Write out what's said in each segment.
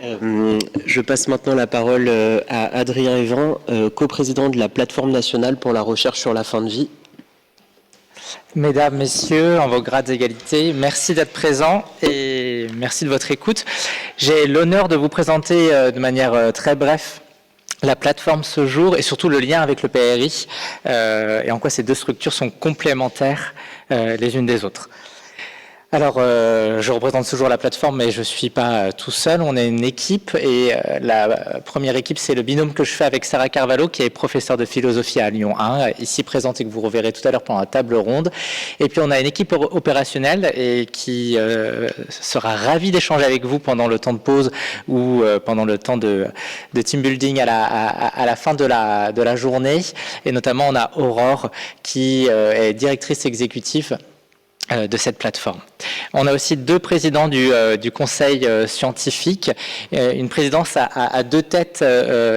Je passe maintenant la parole à Adrien Evran, coprésident de la Plateforme nationale pour la recherche sur la fin de vie. Mesdames, Messieurs, en vos grades d'égalité, merci d'être présents et merci de votre écoute. J'ai l'honneur de vous présenter de manière très brève la plateforme ce jour et surtout le lien avec le PRI et en quoi ces deux structures sont complémentaires les unes des autres. Alors, je représente toujours la plateforme, mais je ne suis pas tout seul. On est une équipe et la première équipe, c'est le binôme que je fais avec Sarah Carvalho, qui est professeure de philosophie à Lyon 1, ici présente et que vous reverrez tout à l'heure pendant la table ronde. Et puis, on a une équipe opérationnelle et qui sera ravie d'échanger avec vous pendant le temps de pause ou pendant le temps de team building à la fin de la journée. Et notamment, on a Aurore, qui est directrice exécutive de cette plateforme. On a aussi deux présidents du conseil scientifique, une présidence à deux têtes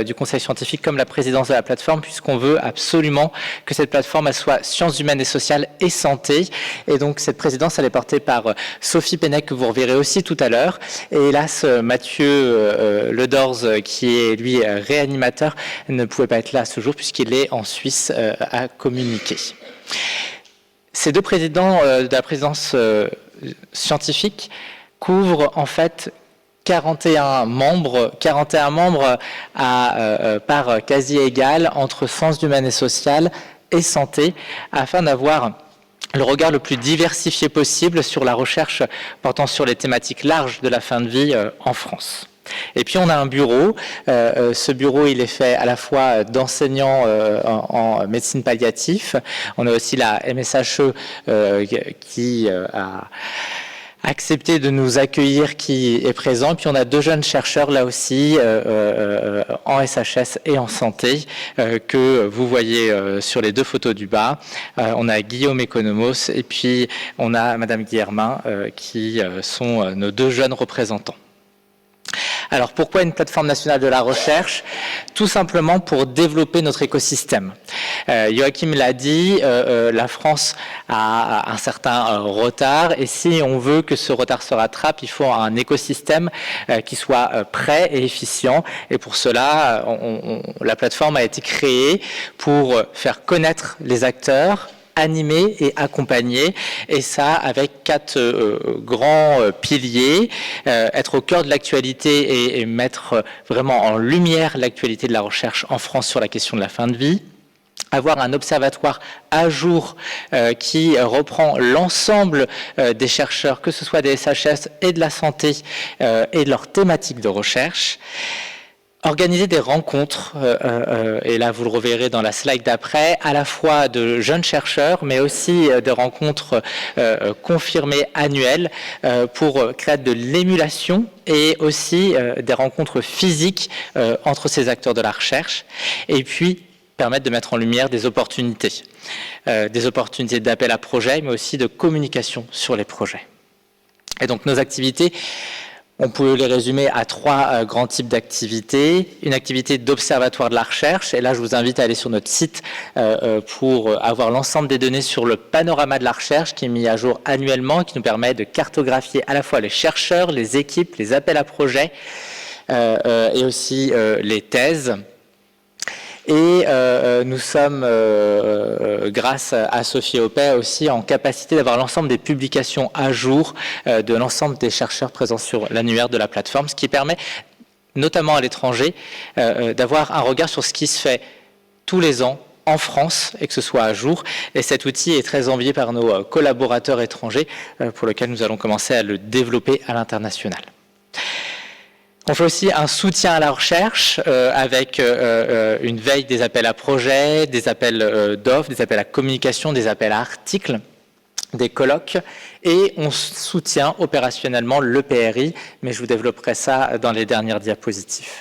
du conseil scientifique comme la présidence de la plateforme, puisqu'on veut absolument que cette plateforme elle soit sciences humaines et sociales et santé. Et donc cette présidence elle est portée par Sophie Pennec, que vous reverrez aussi tout à l'heure, et hélas Mathieu Ledors, qui est lui réanimateur, ne pouvait pas être là ce jour puisqu'il est en Suisse à communiquer. Ces deux présidents de la présidence scientifique couvrent en fait 41 membres à part quasi égale entre sciences humaines et sociales et santé, afin d'avoir le regard le plus diversifié possible sur la recherche portant sur les thématiques larges de la fin de vie en France. Et puis on a un bureau, ce bureau il est fait à la fois d'enseignants en médecine palliative, on a aussi la MSHE qui a accepté de nous accueillir, qui est présent, puis on a deux jeunes chercheurs là aussi en SHS et en santé que vous voyez sur les deux photos du bas. On a Guillaume Economos et puis on a Madame Guillermin qui sont nos deux jeunes représentants. Alors pourquoi une plateforme nationale de la recherche? Tout simplement pour développer notre écosystème. Joachim l'a dit, la France a un certain retard et si on veut que ce retard se rattrape, il faut un écosystème qui soit prêt et efficient. Et pour cela, la plateforme a été créée pour faire connaître les acteurs, animer et accompagner, et ça avec quatre grands piliers, être au cœur de l'actualité et mettre vraiment en lumière l'actualité de la recherche en France sur la question de la fin de vie, avoir un observatoire à jour qui reprend l'ensemble des chercheurs, que ce soit des SHS et de la santé et de leurs thématiques de recherche. Organiser des rencontres, et là vous le reverrez dans la slide d'après, à la fois de jeunes chercheurs, mais aussi des rencontres confirmées annuelles pour créer de l'émulation et aussi des rencontres physiques entre ces acteurs de la recherche, et puis permettre de mettre en lumière des opportunités d'appel à projet, mais aussi de communication sur les projets. Et donc nos activités, on peut les résumer à trois grands types d'activités. Une activité d'observatoire de la recherche, et là je vous invite à aller sur notre site pour avoir l'ensemble des données sur le panorama de la recherche qui est mis à jour annuellement, qui nous permet de cartographier à la fois les chercheurs, les équipes, les appels à projets et aussi les thèses. Et nous sommes, grâce à Sophie Opet aussi, en capacité d'avoir l'ensemble des publications à jour de l'ensemble des chercheurs présents sur l'annuaire de la plateforme, ce qui permet, notamment à l'étranger, d'avoir un regard sur ce qui se fait tous les ans en France et que ce soit à jour. Et cet outil est très envié par nos collaborateurs étrangers, pour lequel nous allons commencer à le développer à l'international. On fait aussi un soutien à la recherche avec une veille des appels à projets, des appels d'offres, des appels à communication, des appels à articles, des colloques, et on soutient opérationnellement le PRI, mais je vous développerai ça dans les dernières diapositives.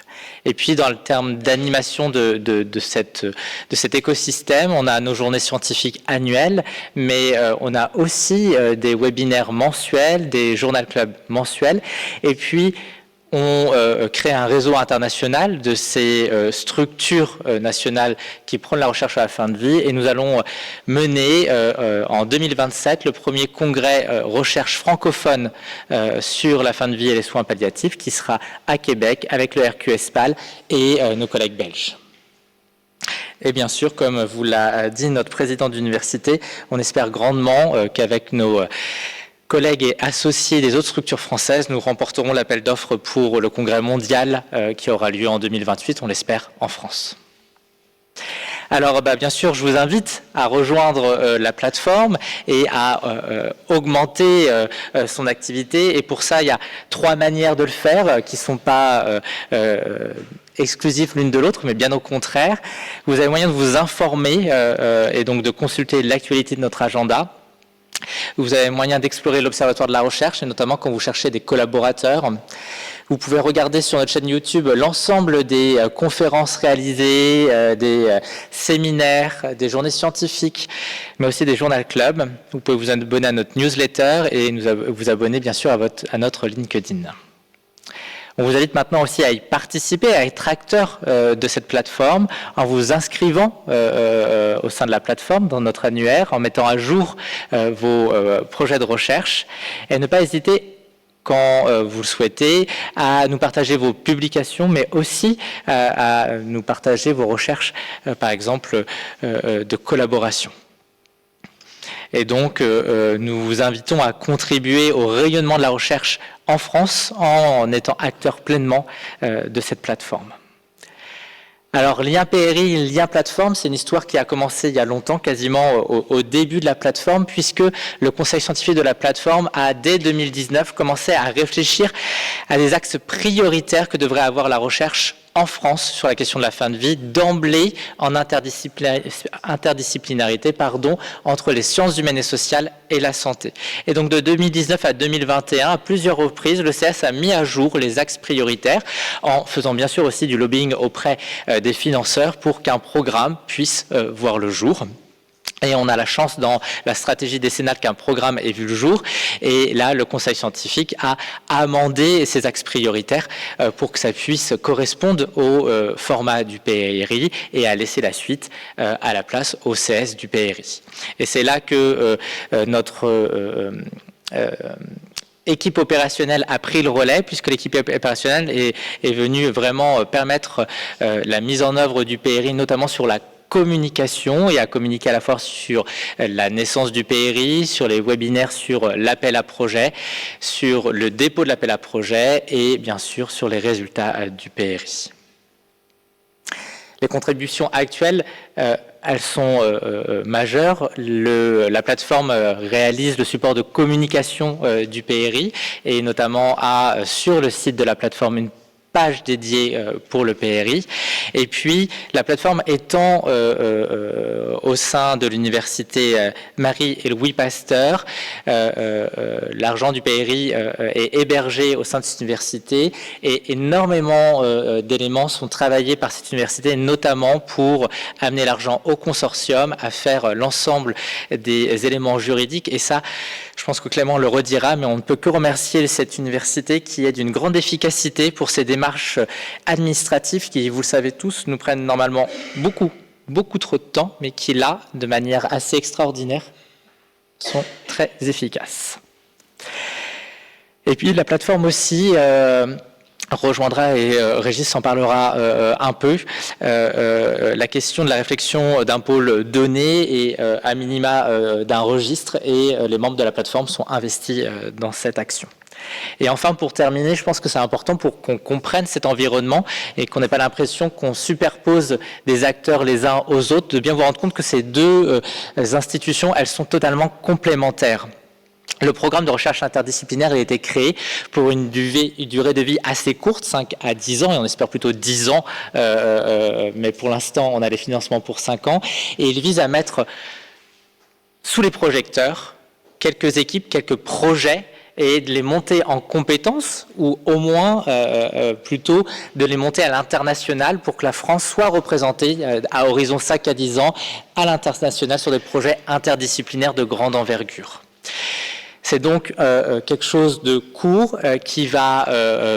Et puis dans le terme d'animation de cet écosystème, on a nos journées scientifiques annuelles, mais on a aussi des webinaires mensuels, des journal clubs mensuels, et puis on crée un réseau international de ces structures nationales qui prônent la recherche à la fin de vie, et nous allons mener en 2027 le premier congrès recherche francophone sur la fin de vie et les soins palliatifs qui sera à Québec avec le RQSPAL et nos collègues belges. Et bien sûr, comme vous l'a dit notre président d'université, on espère grandement qu'avec nos collègues et associés des autres structures françaises, nous remporterons l'appel d'offres pour le congrès mondial qui aura lieu en 2028, on l'espère, en France. Alors, bien sûr, je vous invite à rejoindre la plateforme et à augmenter son activité. Et pour ça, il y a 3 manières de le faire qui ne sont pas exclusives l'une de l'autre, mais bien au contraire. Vous avez moyen de vous informer et donc de consulter l'actualité de notre agenda. Vous avez moyen d'explorer l'Observatoire de la recherche, et notamment quand vous cherchez des collaborateurs. Vous pouvez regarder sur notre chaîne YouTube l'ensemble des conférences réalisées, des séminaires, des journées scientifiques, mais aussi des journal clubs. Vous pouvez vous abonner à notre newsletter et vous abonner bien sûr à notre LinkedIn. On vous invite maintenant aussi à y participer, à être acteur de cette plateforme en vous inscrivant au sein de la plateforme dans notre annuaire, en mettant à jour vos projets de recherche, et ne pas hésiter, quand vous le souhaitez, à nous partager vos publications, mais aussi à nous partager vos recherches, par exemple, de collaboration. Et donc, nous vous invitons à contribuer au rayonnement de la recherche en France en étant acteur pleinement de cette plateforme. Alors, lien PRI, lien plateforme, c'est une histoire qui a commencé il y a longtemps, quasiment au début de la plateforme, puisque le conseil scientifique de la plateforme a, dès 2019, commencé à réfléchir à des axes prioritaires que devrait avoir la recherche en France sur la question de la fin de vie, d'emblée en interdisciplinarité entre les sciences humaines et sociales et la santé. Et donc de 2019 à 2021, à plusieurs reprises, le CS a mis à jour les axes prioritaires en faisant bien sûr aussi du lobbying auprès des financeurs pour qu'un programme puisse voir le jour. Et on a la chance dans la stratégie décennale qu'un programme ait vu le jour. Et là, le conseil scientifique a amendé ses axes prioritaires pour que ça puisse correspondre au format du PRI et à laisser la suite à la place au CS du PRI. Et c'est là que notre équipe opérationnelle a pris le relais, puisque l'équipe opérationnelle est venue vraiment permettre la mise en œuvre du PRI, notamment sur la communication, et à communiquer à la fois sur la naissance du PRI, sur les webinaires, sur l'appel à projet, sur le dépôt de l'appel à projet et bien sûr sur les résultats du PRI. Les contributions actuelles, elles sont majeures. La plateforme réalise le support de communication du PRI et notamment a sur le site de la plateforme une page dédiée pour le PRI. Et puis, la plateforme étant au sein de l'université Marie et Louis Pasteur, l'argent du PRI est hébergé au sein de cette université et énormément d'éléments sont travaillés par cette université, notamment pour amener l'argent au consortium, à faire l'ensemble des éléments juridiques. Et ça, je pense que Clément le redira, mais on ne peut que remercier cette université qui est d'une grande efficacité pour ces démarches administratives qui, vous le savez tous, nous prennent normalement beaucoup trop de temps, mais qui là, de manière assez extraordinaire, sont très efficaces. Et puis la plateforme aussi rejoindra, et Régis en parlera un peu, la question de la réflexion d'un pôle donné et à minima d'un registre, et les membres de la plateforme sont investis dans cette action. Et enfin, pour terminer, je pense que c'est important pour qu'on comprenne cet environnement et qu'on n'ait pas l'impression qu'on superpose des acteurs les uns aux autres, de bien vous rendre compte que ces deux institutions, elles sont totalement complémentaires. Le programme de recherche interdisciplinaire a été créé pour une durée de vie assez courte, 5 à 10 ans, et on espère plutôt 10 ans, mais pour l'instant, on a les financements pour 5 ans, et il vise à mettre sous les projecteurs quelques équipes, quelques projets, et de les monter en compétences, ou au moins plutôt de les monter à l'international pour que la France soit représentée à horizon 5 à 10 ans à l'international sur des projets interdisciplinaires de grande envergure. C'est donc quelque chose de court qui va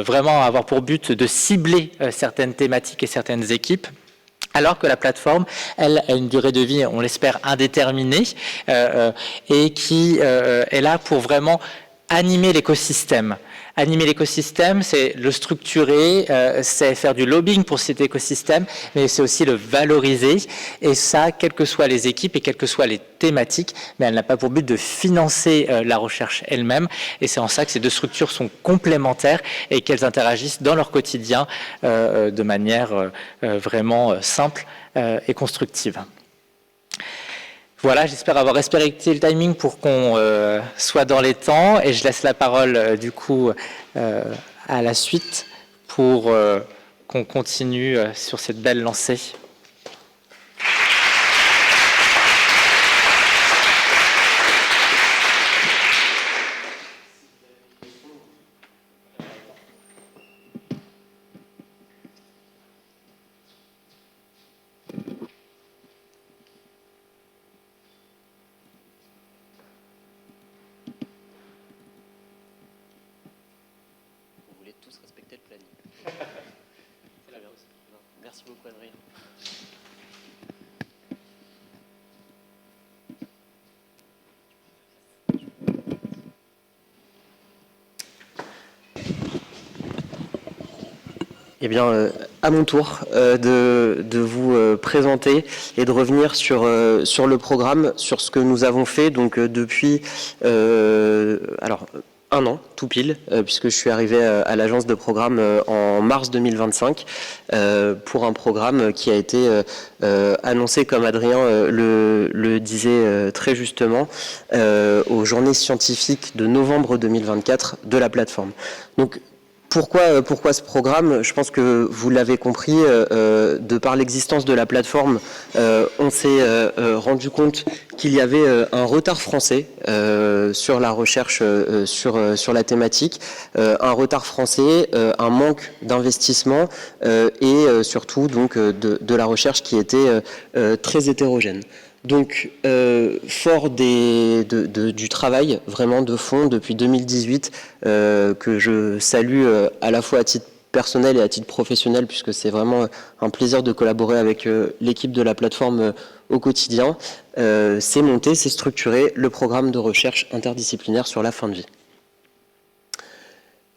vraiment avoir pour but de cibler certaines thématiques et certaines équipes, alors que la plateforme, elle, a une durée de vie, on l'espère, indéterminée, et qui est là pour vraiment animer l'écosystème. Animer l'écosystème, c'est le structurer, c'est faire du lobbying pour cet écosystème, mais c'est aussi le valoriser, et ça, quelles que soient les équipes et quelles que soient les thématiques, mais elle n'a pas pour but de financer la recherche elle-même, et c'est en ça que ces deux structures sont complémentaires et qu'elles interagissent dans leur quotidien de manière vraiment simple et constructive. Voilà, j'espère avoir respecté le timing pour qu'on soit dans les temps, et je laisse la parole du coup à la suite pour qu'on continue sur cette belle lancée. Tous respecter le planning. Merci beaucoup, Adrien. Eh bien, à mon tour de vous présenter et de revenir sur le programme, sur ce que nous avons fait donc depuis alors un an, tout pile, puisque je suis arrivé à l'agence de programme en mars 2025 pour un programme qui a été annoncé, comme Adrien le disait très justement, aux journées scientifiques de novembre 2024 de la plateforme. Donc, pourquoi ce programme? Je pense que vous l'avez compris, de par l'existence de la plateforme, on s'est rendu compte qu'il y avait un retard français sur la recherche sur la thématique, un retard français, un manque d'investissement et surtout donc de la recherche qui était très hétérogène. Donc, fort du travail vraiment de fond depuis 2018, que je salue à la fois à titre personnel et à titre professionnel, puisque c'est vraiment un plaisir de collaborer avec l'équipe de la plateforme au quotidien, c'est monté, c'est structuré le programme de recherche interdisciplinaire sur la fin de vie.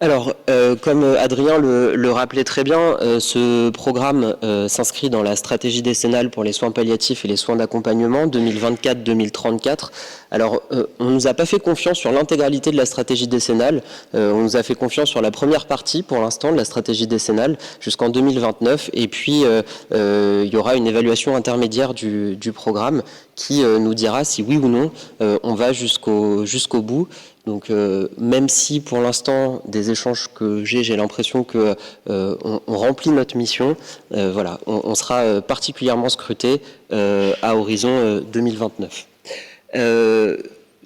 Alors, comme Adrien le rappelait très bien, ce programme s'inscrit dans la stratégie décennale pour les soins palliatifs et les soins d'accompagnement 2024-2034. Alors, on ne nous a pas fait confiance sur l'intégralité de la stratégie décennale, on nous a fait confiance sur la première partie pour l'instant de la stratégie décennale jusqu'en 2029, et puis il y aura une évaluation intermédiaire du programme qui nous dira si oui ou non on va jusqu'au bout. Donc même si pour l'instant des échanges que j'ai l'impression que on remplit notre mission, voilà, on sera particulièrement scruté à horizon 2029.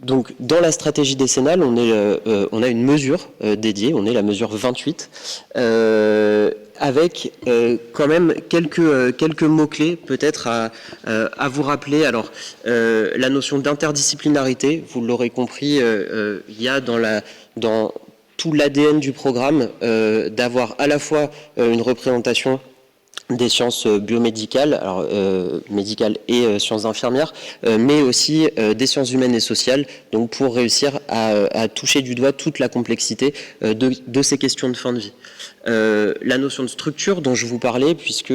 Donc dans la stratégie décennale, on a une mesure dédiée, on est la mesure 28, avec quand même quelques mots-clés peut-être à vous rappeler. Alors, la notion d'interdisciplinarité, vous l'aurez compris, il y a dans tout l'ADN du programme d'avoir à la fois une représentation des sciences biomédicales, alors médicales et sciences infirmières, mais aussi des sciences humaines et sociales, donc pour réussir à toucher du doigt toute la complexité de ces questions de fin de vie. La notion de structure dont je vous parlais, puisque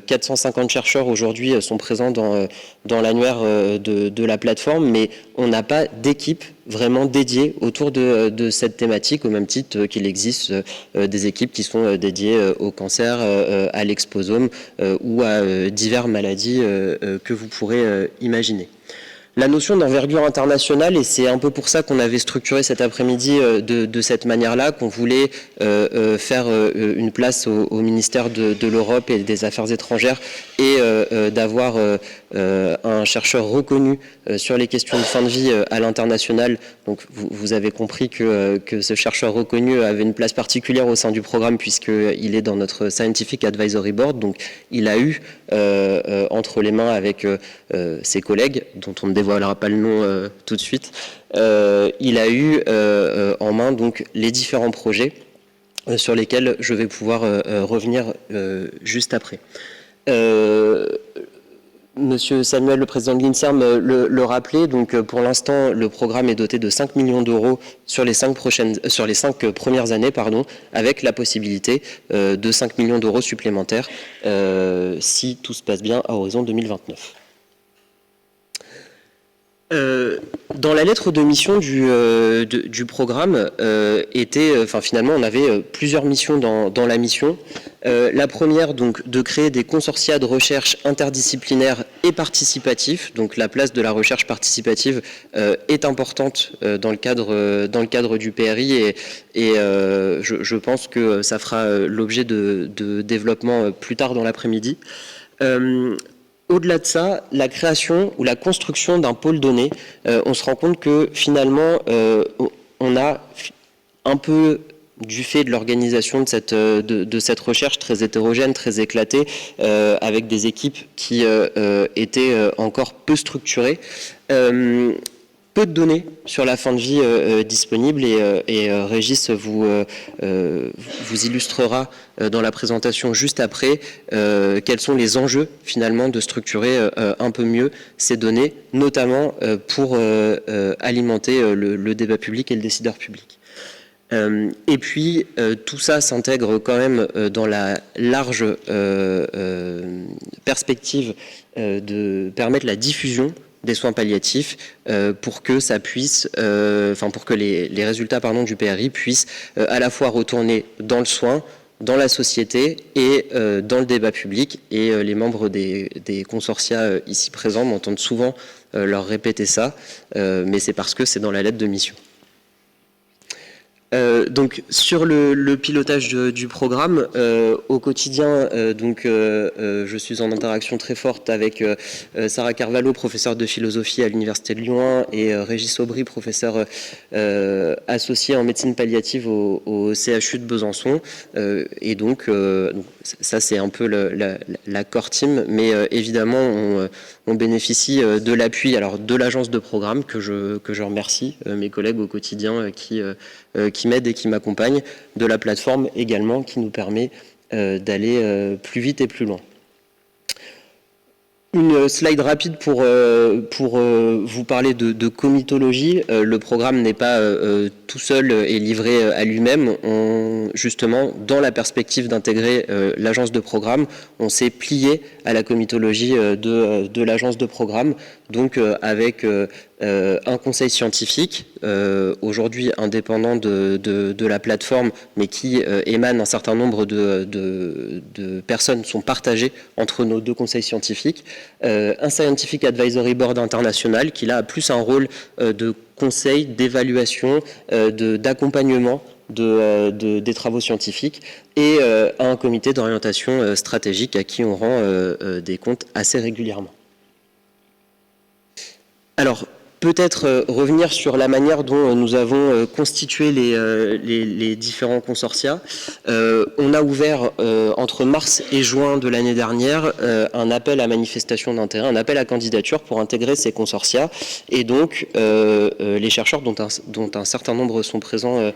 450 chercheurs aujourd'hui sont présents dans l'annuaire de la plateforme, mais on n'a pas d'équipe vraiment dédiée autour de cette thématique, au même titre qu'il existe des équipes qui sont dédiées au cancer, à l'exposome ou à diverses maladies que vous pourrez imaginer. La notion d'envergure internationale, et c'est un peu pour ça qu'on avait structuré cet après-midi de cette manière-là, qu'on voulait faire une place au ministère de l'Europe et des Affaires étrangères et d'avoir un chercheur reconnu sur les questions de fin de vie à l'international. Donc vous avez compris que ce chercheur reconnu avait une place particulière au sein du programme puisqu'il est dans notre Scientific Advisory Board. Donc il a eu entre les mains avec ses collègues, dont on ne dévoilera pas le nom tout de suite, il a eu en main donc les différents projets sur lesquels je vais pouvoir revenir juste après. Monsieur Samuel, le président de l'INSERM, le rappelait. Donc, pour l'instant, le programme est doté de 5 millions d'euros sur les 5 premières années, avec la possibilité de 5 millions d'euros supplémentaires si tout se passe bien à horizon 2029. Dans la lettre de mission du programme, finalement, on avait plusieurs missions dans la mission. La première, donc, de créer des consortia de recherche interdisciplinaires et participatifs. Donc, la place de la recherche participative est importante dans le cadre du PRI et je pense que ça fera l'objet de développement plus tard dans l'après-midi. Au-delà de ça, la création ou la construction d'un pôle donné, on se rend compte que finalement, on a un peu, du fait de l'organisation de cette recherche très hétérogène, très éclatée, avec des équipes qui étaient encore peu structurées, peu de données sur la fin de vie disponibles et Régis vous illustrera dans la présentation juste après quels sont les enjeux finalement de structurer un peu mieux ces données, notamment pour alimenter le débat public et le décideur public. Et puis, tout ça s'intègre quand même dans la large perspective de permettre la diffusion des soins palliatifs pour que ça puisse, pour que les résultats du PRI puissent à la fois retourner dans le soin, dans la société et dans le débat public. Et les membres des consortia ici présents m'entendent souvent leur répéter ça, mais c'est parce que c'est dans la lettre de mission. Donc sur le pilotage du programme au quotidien, je suis en interaction très forte avec Sarah Carvalho, professeure de philosophie à l'université de Lyon 1, et Régis Aubry, professeur associé en médecine palliative au CHU de Besançon. Et donc ça c'est un peu la core team, mais évidemment on bénéficie de l'appui de l'agence de programme que je remercie, mes collègues au quotidien qui m'aident et qui m'accompagnent, de la plateforme également qui nous permet d'aller plus vite et plus loin. Une slide rapide pour vous parler de comitologie. Le programme n'est pas tout seul et livré à lui-même. Justement, dans la perspective d'intégrer l'agence de programme, on s'est plié à la comitologie de l'agence de programme, donc avec un conseil scientifique, aujourd'hui indépendant de la plateforme, mais qui émane un certain nombre de personnes, sont partagées entre nos deux conseils scientifiques, un Scientific Advisory Board international, qui là a plus un rôle de conseil, d'évaluation, d'accompagnement des travaux scientifiques, et un comité d'orientation stratégique à qui on rend des comptes assez régulièrement. Alors, peut-être revenir sur la manière dont nous avons constitué les différents consortia. On a ouvert entre mars et juin de l'année dernière un appel à manifestation d'intérêt, un appel à candidature pour intégrer ces consortia. Et donc, les chercheurs, dont un certain nombre sont présents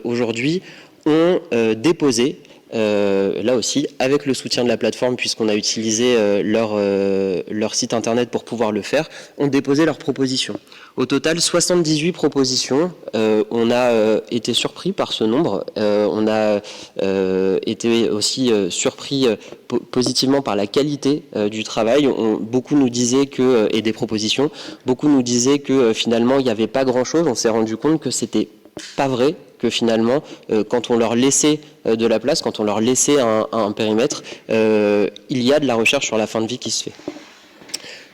aujourd'hui, ont déposé, là aussi, avec le soutien de la plateforme, puisqu'on a utilisé leur site internet pour pouvoir le faire, ont déposé leurs propositions. Au total, 78 propositions. On a été surpris par ce nombre. On a été aussi surpris positivement par la qualité du travail. Beaucoup nous disaient et des propositions, beaucoup nous disaient que finalement, il n'y avait pas grand-chose. On s'est rendu compte que c'était pas vrai, que finalement, quand on leur laissait de la place, quand on leur laissait un périmètre, il y a de la recherche sur la fin de vie qui se fait.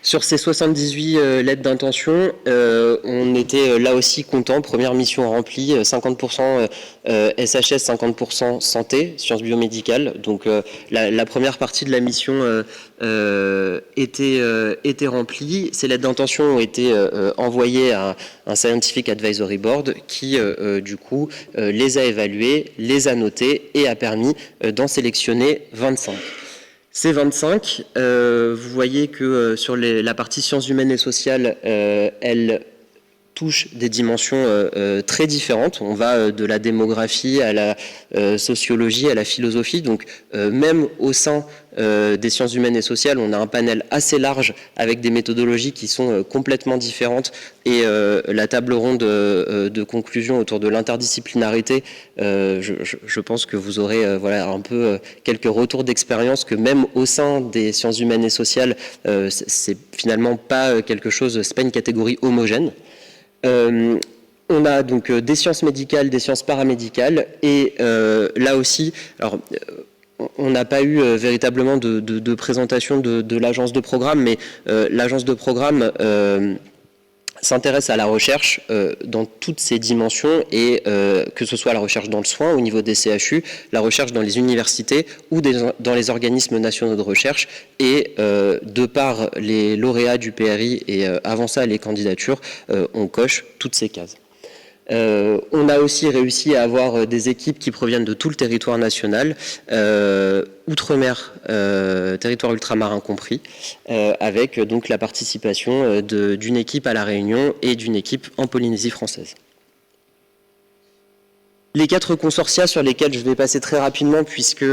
Sur ces 78 lettres d'intention, on était là aussi content. Première mission remplie, 50% SHS, 50% santé, sciences biomédicales. Donc la première partie de la mission était remplie. Ces lettres d'intention ont été envoyées à un Scientific Advisory Board qui, du coup, les a évaluées, les a notées et a permis d'en sélectionner 25. C25, vous voyez que sur la partie sciences humaines et sociales, elle touche des dimensions très différentes. On va de la démographie à la sociologie, à la philosophie. Donc même au sein des sciences humaines et sociales, on a un panel assez large avec des méthodologies qui sont complètement différentes. Et la table ronde de conclusion autour de l'interdisciplinarité, je pense que vous aurez voilà, un peu quelques retours d'expérience que même au sein des sciences humaines et sociales, c'est finalement pas quelque chose, c'est pas une catégorie homogène. On a donc des sciences médicales, des sciences paramédicales, et là aussi, alors on n'a pas eu véritablement de présentation de l'agence de programme, mais l'agence de programme s'intéresse à la recherche dans toutes ses dimensions, et que ce soit la recherche dans le soin au niveau des CHU, la recherche dans les universités ou dans les organismes nationaux de recherche, et de par les lauréats du PRI et avant ça les candidatures, on coche toutes ces cases. On a aussi réussi à avoir des équipes qui proviennent de tout le territoire national, outre-mer, territoire ultramarin compris, avec donc la participation d'une équipe à La Réunion et d'une équipe en Polynésie française. Les 4 consortia sur lesquels je vais passer très rapidement, puisque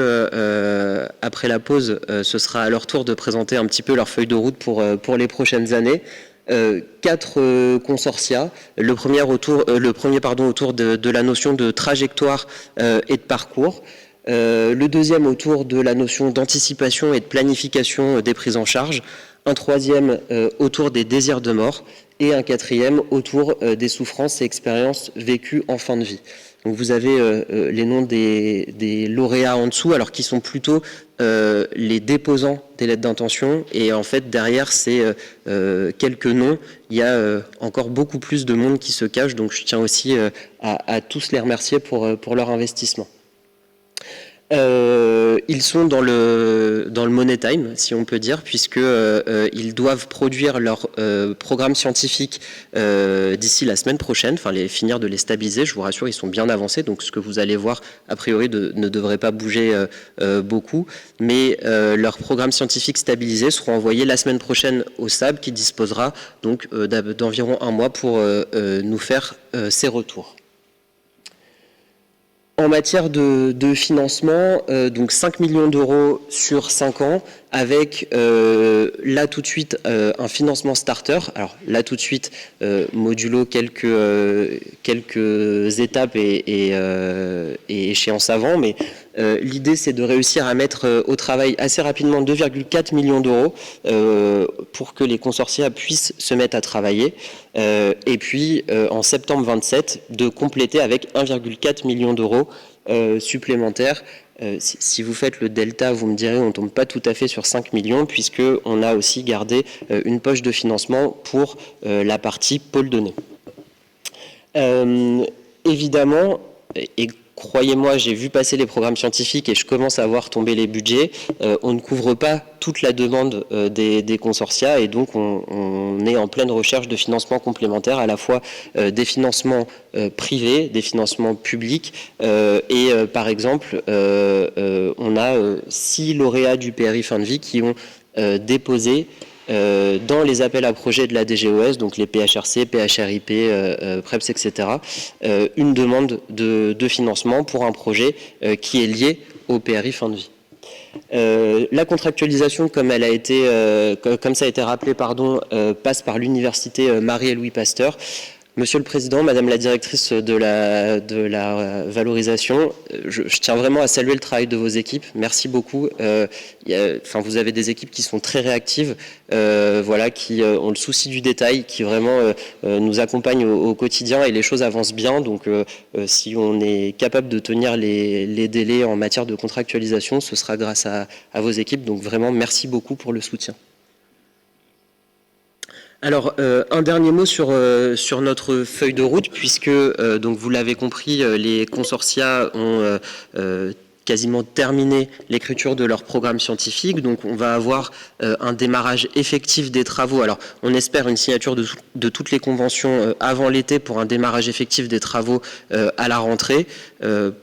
après la pause, ce sera à leur tour de présenter un petit peu leur feuille de route pour les prochaines années. 4 consortia. Le premier autour de la notion de trajectoire et de parcours. Le deuxième autour de la notion d'anticipation et de planification des prises en charge. Un troisième autour des désirs de mort. Et un quatrième autour des souffrances et expériences vécues en fin de vie. Donc vous avez les noms des lauréats en dessous, alors qui sont plutôt les déposants des lettres d'intention, et en fait derrière ces quelques noms, il y a encore beaucoup plus de monde qui se cache, donc je tiens aussi à tous les remercier pour leur investissement. Ils sont dans le money time, si on peut dire, puisque ils doivent produire leur programme scientifique d'ici la semaine prochaine, enfin finir de les stabiliser. Je vous rassure, ils sont bien avancés, donc ce que vous allez voir a priori ne devrait pas bouger beaucoup, mais leurs programmes scientifiques stabilisés seront envoyés la semaine prochaine au SAB, qui disposera donc d'environ un mois pour nous faire ses retours. En matière de financement, donc 5 millions d'euros sur 5 ans, avec là tout de suite un financement starter. Alors là tout de suite, modulo quelques étapes et échéances avant, mais l'idée c'est de réussir à mettre au travail assez rapidement 2,4 millions d'euros pour que les consortia puissent se mettre à travailler. Et puis en septembre 27, de compléter avec 1,4 million d'euros supplémentaires. Si vous faites le delta, vous me direz, on ne tombe pas tout à fait sur 5 millions, puisqu'on a aussi gardé une poche de financement pour la partie pôle données. Évidemment, et croyez-moi, j'ai vu passer les programmes scientifiques et je commence à voir tomber les budgets. On ne couvre pas toute la demande des consortia, et donc on est en pleine recherche de financements complémentaires, à la fois des financements privés, des financements publics, et par exemple, on a 6 lauréats du PRI fin de vie qui ont déposé dans les appels à projets de la DGOS, donc les PHRC, PHRIP, PREPS, etc., une demande de financement pour un projet qui est lié au PRI fin de vie. La contractualisation, comme ça a été rappelé, passe par l'université Marie et Louis Pasteur. Monsieur le Président, Madame la Directrice de la valorisation, je tiens vraiment à saluer le travail de vos équipes. Merci beaucoup. Vous avez des équipes qui sont très réactives, qui ont le souci du détail, qui vraiment nous accompagnent au quotidien, et les choses avancent bien. Donc, si on est capable de tenir les délais en matière de contractualisation, ce sera grâce à vos équipes. Donc, vraiment, merci beaucoup pour le soutien. Alors, un dernier mot sur notre feuille de route, puisque, donc vous l'avez compris, les consortia ont quasiment terminé l'écriture de leur programme scientifique. Donc on va avoir un démarrage effectif des travaux. Alors on espère une signature de toutes les conventions avant l'été pour un démarrage effectif des travaux à la rentrée.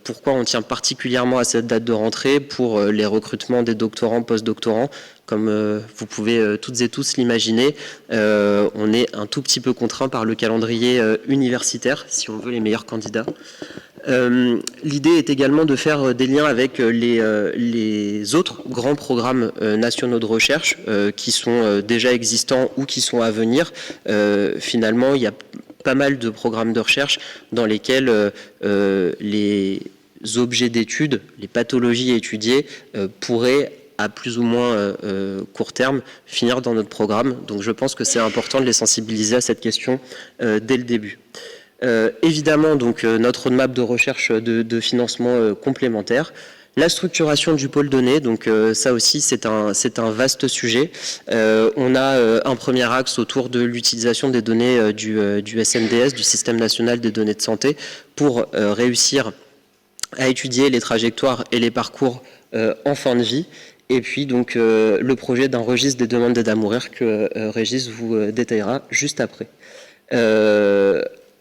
Pourquoi on tient particulièrement à cette date de rentrée? Pour les recrutements des doctorants, post-doctorants. Comme vous pouvez toutes et tous l'imaginer, on est un tout petit peu contraint par le calendrier universitaire, si on veut les meilleurs candidats. L'idée est également de faire des liens avec les autres grands programmes nationaux de recherche qui sont déjà existants ou qui sont à venir. Finalement, il y a pas mal de programmes de recherche dans lesquels les objets d'étude, les pathologies étudiées pourraient à plus ou moins court terme, finir dans notre programme. Donc je pense que c'est important de les sensibiliser à cette question dès le début. Évidemment, donc, notre roadmap de recherche de financement complémentaire. La structuration du pôle données, donc ça aussi c'est un vaste sujet. On a un premier axe autour de l'utilisation des données du SNDS, du Système national des données de santé, pour réussir à étudier les trajectoires et les parcours en fin de vie. Et puis donc le projet d'un registre des demandes d'aide à mourir que Régis vous détaillera juste après.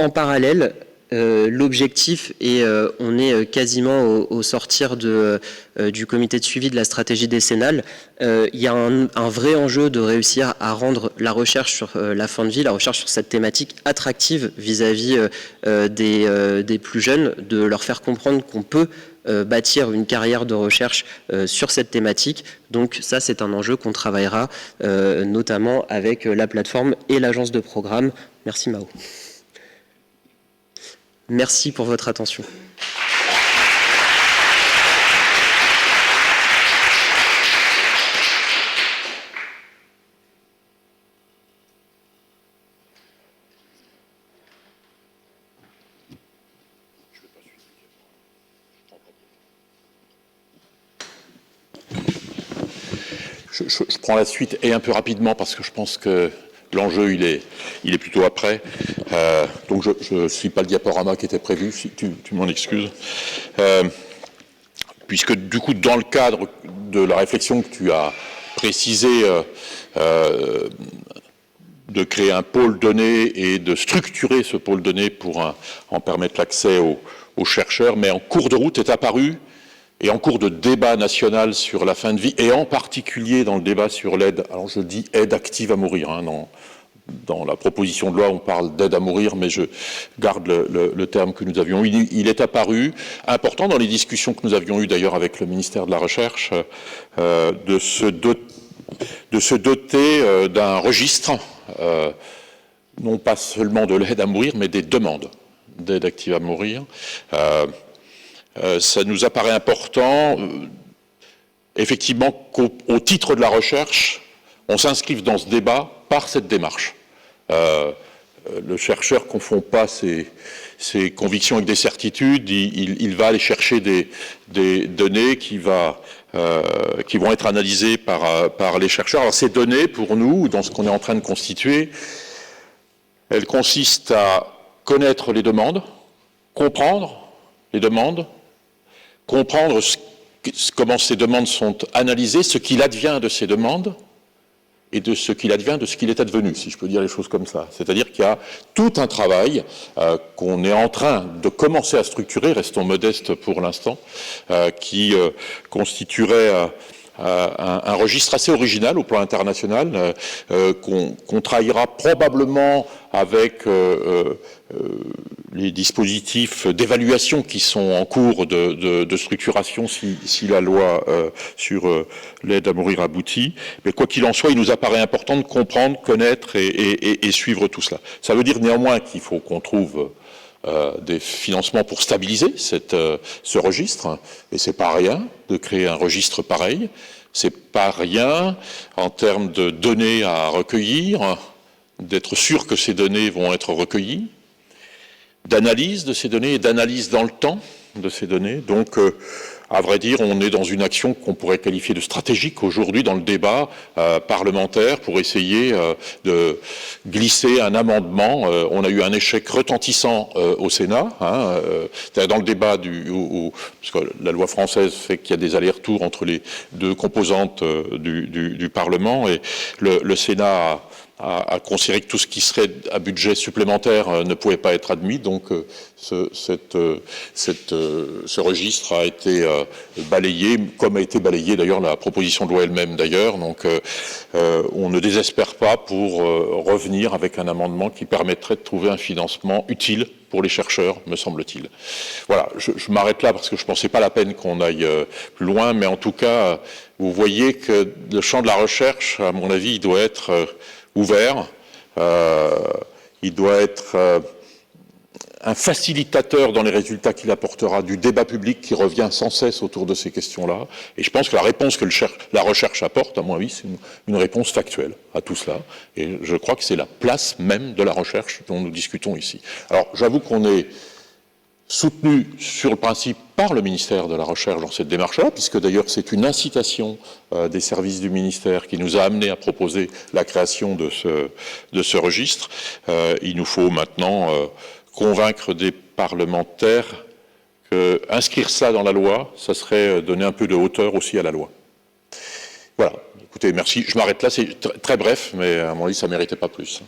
En parallèle, l'objectif, et on est quasiment au sortir du comité de suivi de la stratégie décennale, il y a un vrai enjeu de réussir à rendre la recherche sur la fin de vie, la recherche sur cette thématique attractive vis-à-vis des plus jeunes, de leur faire comprendre qu'on peut bâtir une carrière de recherche sur cette thématique. Donc ça, c'est un enjeu qu'on travaillera notamment avec la plateforme et l'agence de programme. Merci Mao. Merci pour votre attention. Je prends la suite et un peu rapidement parce que je pense que l'enjeu il est plutôt après. Donc je ne suis pas le diaporama qui était prévu, si tu m'en excuses. Puisque du coup dans le cadre de la réflexion que tu as précisée de créer un pôle données et de structurer ce pôle données pour en permettre l'accès aux chercheurs, mais en cours de route est apparu et en cours de débat national sur la fin de vie, et en particulier dans le débat sur l'aide, alors je dis aide active à mourir, hein, dans la proposition de loi on parle d'aide à mourir, mais je garde le terme que nous avions eu, il est apparu important dans les discussions que nous avions eues d'ailleurs avec le ministère de la Recherche, de se doter d'un registre, non pas seulement de l'aide à mourir, mais des demandes d'aide active à mourir. Ça nous apparaît important, effectivement, qu'au titre de la recherche, on s'inscrive dans ce débat par cette démarche. Le chercheur ne confond pas ses convictions avec des certitudes, il va aller chercher des données qui vont être analysées par les chercheurs. Alors ces données, pour nous, dans ce qu'on est en train de constituer, elles consistent à connaître les demandes, comprendre les demandes, comprendre comment ces demandes sont analysées, ce qu'il advient de ces demandes et de ce qu'il advient de ce qu'il est advenu, si je peux dire les choses comme ça. C'est-à-dire qu'il y a tout un travail qu'on est en train de commencer à structurer, restons modestes pour l'instant, qui constituerait un registre assez original au plan international, qu'on travaillera probablement avec les dispositifs d'évaluation qui sont en cours de structuration si la loi sur l'aide à mourir aboutit. Mais quoi qu'il en soit, il nous apparaît important de comprendre, connaître et suivre tout cela. Ça veut dire néanmoins qu'il faut qu'on trouve des financements pour stabiliser ce registre, et c'est pas rien de créer un registre pareil, c'est pas rien en termes de données à recueillir, d'être sûr que ces données vont être recueillies, d'analyse de ces données et d'analyse dans le temps de ces données. Donc À vrai dire, on est dans une action qu'on pourrait qualifier de stratégique aujourd'hui dans le débat parlementaire pour essayer de glisser un amendement. On a eu un échec retentissant au Sénat, dans le débat parce que la loi française fait qu'il y a des allers-retours entre les deux composantes du Parlement, et le Sénat a considéré que tout ce qui serait à budget supplémentaire ne pouvait pas être admis, donc ce registre a été balayé, comme a été balayée d'ailleurs la proposition de loi elle-même d'ailleurs, donc on ne désespère pas pour revenir avec un amendement qui permettrait de trouver un financement utile pour les chercheurs, me semble-t-il. Voilà, je m'arrête là parce que je ne pensais pas la peine qu'on aille plus loin, mais en tout cas, vous voyez que le champ de la recherche, à mon avis, il doit être ouvert, il doit être un facilitateur dans les résultats qu'il apportera du débat public qui revient sans cesse autour de ces questions-là. Et je pense que la réponse que la recherche apporte, à mon avis, c'est une réponse factuelle à tout cela. Et je crois que c'est la place même de la recherche dont nous discutons ici. Alors, j'avoue qu'on est soutenu sur le principe par le ministère de la Recherche dans cette démarche-là, puisque d'ailleurs c'est une incitation des services du ministère qui nous a amené à proposer la création de ce registre. Il nous faut maintenant convaincre des parlementaires que inscrire ça dans la loi, ça serait donner un peu de hauteur aussi à la loi. Voilà. Écoutez, merci. Je m'arrête là. C'est très bref, mais à mon avis, ça ne méritait pas plus.